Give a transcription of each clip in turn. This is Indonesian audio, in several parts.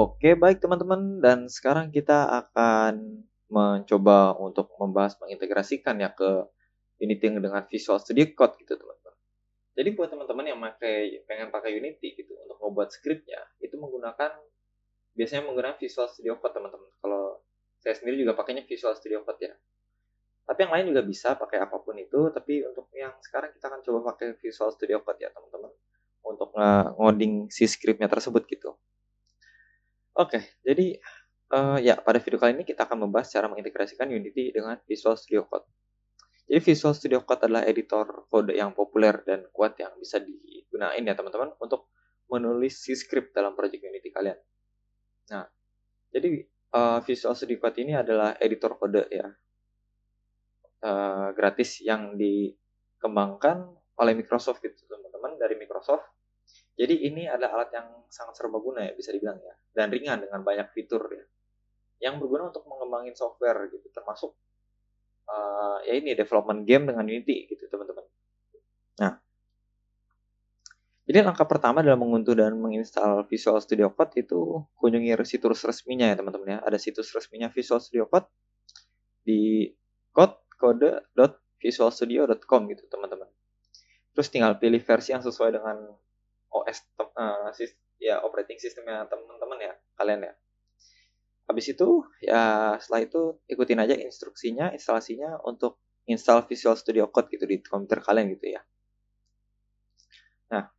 Oke, baik teman-teman, dan sekarang kita akan mencoba untuk membahas mengintegrasikan ya ke Unity dengan Visual Studio Code gitu teman-teman. Jadi buat teman-teman yang pengen pakai Unity gitu untuk membuat scriptnya, itu biasanya menggunakan Visual Studio Code teman-teman. Kalau saya sendiri juga pakainya Visual Studio Code ya. Tapi yang lain juga bisa pakai apapun itu, tapi untuk yang sekarang kita akan coba pakai Visual Studio Code ya teman-teman, untuk ngoding si scriptnya tersebut gitu. Oke, jadi ya pada video kali ini kita akan membahas cara mengintegrasikan Unity dengan Visual Studio Code. Jadi Visual Studio Code adalah editor kode yang populer dan kuat yang bisa digunakan ya teman-teman untuk menulis si script dalam project Unity kalian. Nah, jadi Visual Studio Code ini adalah editor kode ya gratis yang dikembangkan oleh Microsoft gitu teman-teman, dari Microsoft. Jadi ini adalah alat yang sangat serbaguna ya bisa dibilang ya, dan ringan dengan banyak fitur ya, yang berguna untuk mengembangin software gitu, termasuk ya ini development game dengan Unity gitu teman-teman. Nah, jadi langkah pertama dalam mengunduh dan menginstal Visual Studio Code itu kunjungi situs resminya ya teman-teman ya. Ada situs resminya Visual Studio Code di code.visualstudio.com gitu teman-teman. Terus tinggal pilih versi yang sesuai dengan OS ya operating systemnya teman-teman ya, kalian ya. Habis itu ya setelah itu ikutin aja instruksinya, instalasinya untuk install Visual Studio Code gitu di komputer kalian gitu ya. Nah,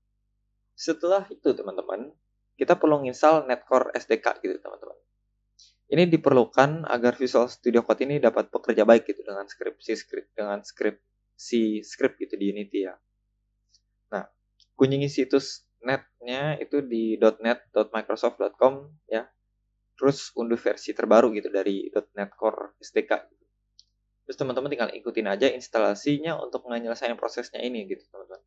setelah itu teman-teman, kita perlu install Netcore SDK gitu teman-teman. Ini diperlukan agar Visual Studio Code ini dapat bekerja baik gitu dengan script gitu di Unity ya. Nah, kunjungi situs netnya itu di .net.microsoft.com ya. Terus unduh versi terbaru gitu dari .NET Core SDK. Terus teman-teman tinggal ikutin aja instalasinya untuk menyelesaikan prosesnya ini gitu teman-teman.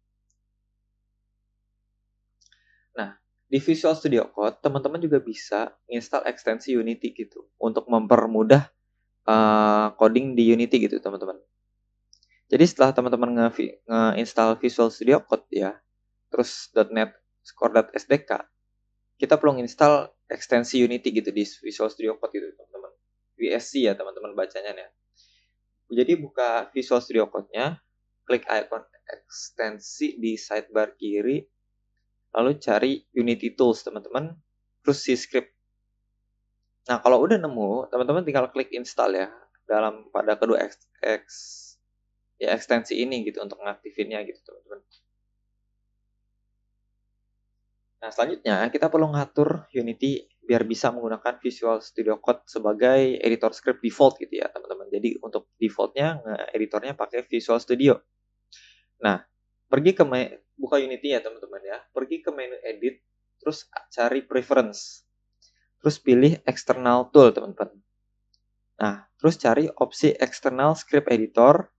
Nah, di Visual Studio Code teman-teman juga bisa install ekstensi Unity gitu untuk mempermudah coding di Unity gitu teman-teman. Jadi setelah teman-teman nge-install Visual Studio Code ya, terus .NET Core.SDK, kita perlu install ekstensi Unity gitu di Visual Studio Code gitu teman-teman. VSC ya teman-teman bacanya ya. Jadi buka Visual Studio Code-nya, klik icon ekstensi di sidebar kiri, lalu cari Unity Tools teman-teman, terus si script. Nah kalau udah nemu, teman-teman tinggal klik install ya pada kedua ekstensi ini gitu untuk ngaktifinnya gitu teman-teman. Nah selanjutnya kita perlu ngatur Unity biar bisa menggunakan Visual Studio Code sebagai editor script default gitu ya teman-teman. Jadi untuk defaultnya editornya pakai Visual Studio. Nah buka Unity ya teman-teman ya. Pergi ke menu edit, terus cari preference, terus pilih external tool teman-teman. Nah terus cari opsi external script editor,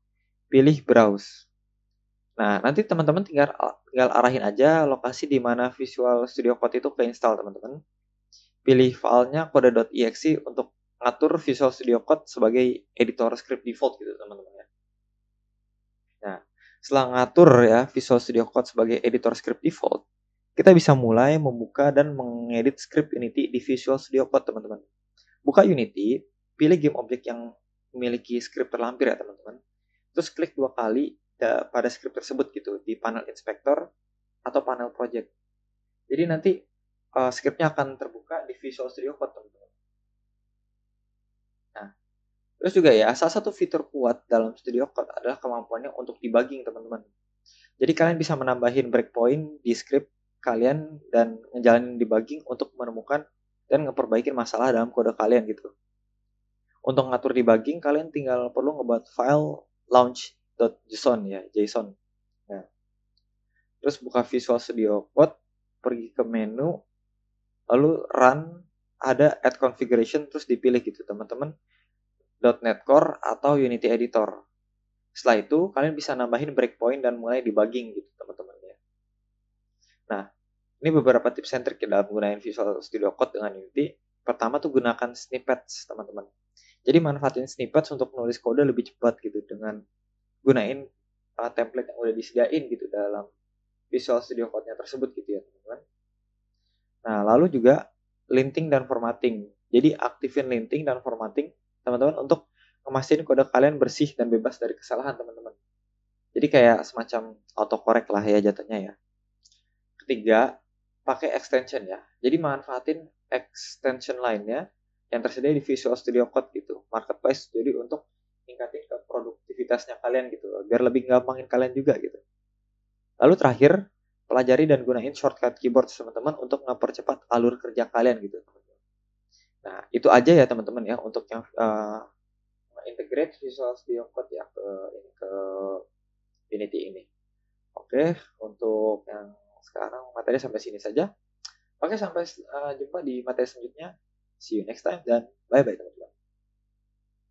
pilih browse. Nah, nanti teman-teman tinggal arahin aja lokasi di mana Visual Studio Code itu keinstall, teman-teman. Pilih filenya code.exe untuk ngatur Visual Studio Code sebagai editor script default gitu, teman-teman ya. Nah, setelah ngatur ya Visual Studio Code sebagai editor script default, kita bisa mulai membuka dan mengedit script Unity di Visual Studio Code, teman-teman. Buka Unity, pilih game object yang memiliki script terlampir ya, teman-teman. Terus klik 2 kali pada script tersebut gitu di panel inspector atau panel project. Jadi nanti scriptnya akan terbuka di Visual Studio Code teman-teman. Nah, terus juga ya salah satu fitur kuat dalam Studio Code adalah kemampuannya untuk debugging teman-teman. Jadi kalian bisa menambahin breakpoint di script kalian dan ngejalanin debugging untuk menemukan dan ngeperbaikin masalah dalam kode kalian gitu. Untuk ngatur debugging kalian tinggal perlu ngebuat file launch.json ya, JSON. Nah, terus buka Visual Studio Code, pergi ke menu, lalu run, ada add configuration, terus dipilih gitu teman-teman, .NET Core atau Unity Editor. Setelah itu kalian bisa nambahin breakpoint dan mulai debugging gitu teman-teman ya. Nah, ini beberapa tips and trick dalam menggunakan Visual Studio Code dengan Unity. Pertama tuh gunakan snippets teman-teman. Jadi manfaatin snippets untuk nulis kode lebih cepat gitu dengan gunain template yang udah disediain gitu dalam Visual Studio Code-nya tersebut gitu ya teman-teman. Nah lalu juga linting dan formatting. Jadi aktifin linting dan formatting teman-teman untuk memastikan kode kalian bersih dan bebas dari kesalahan teman-teman. Jadi kayak semacam autocorrect lah ya jatuhnya ya. Ketiga, pakai extension ya. Jadi manfaatin extension lainnya yang tersedia di Visual Studio Code gitu, marketplace. Jadi untuk ningkatin ke produktivitasnya kalian gitu, biar lebih gampangin kalian juga gitu. Lalu terakhir, pelajari dan gunain shortcut keyboard teman-teman untuk mempercepat alur kerja kalian gitu. Nah, itu aja ya teman-teman ya untuk yang integrate Visual Studio Code ya ke Unity ini. Oke, untuk yang sekarang materi sampai sini saja. Oke, sampai jumpa di materi selanjutnya. See you next time dan bye-bye teman-teman.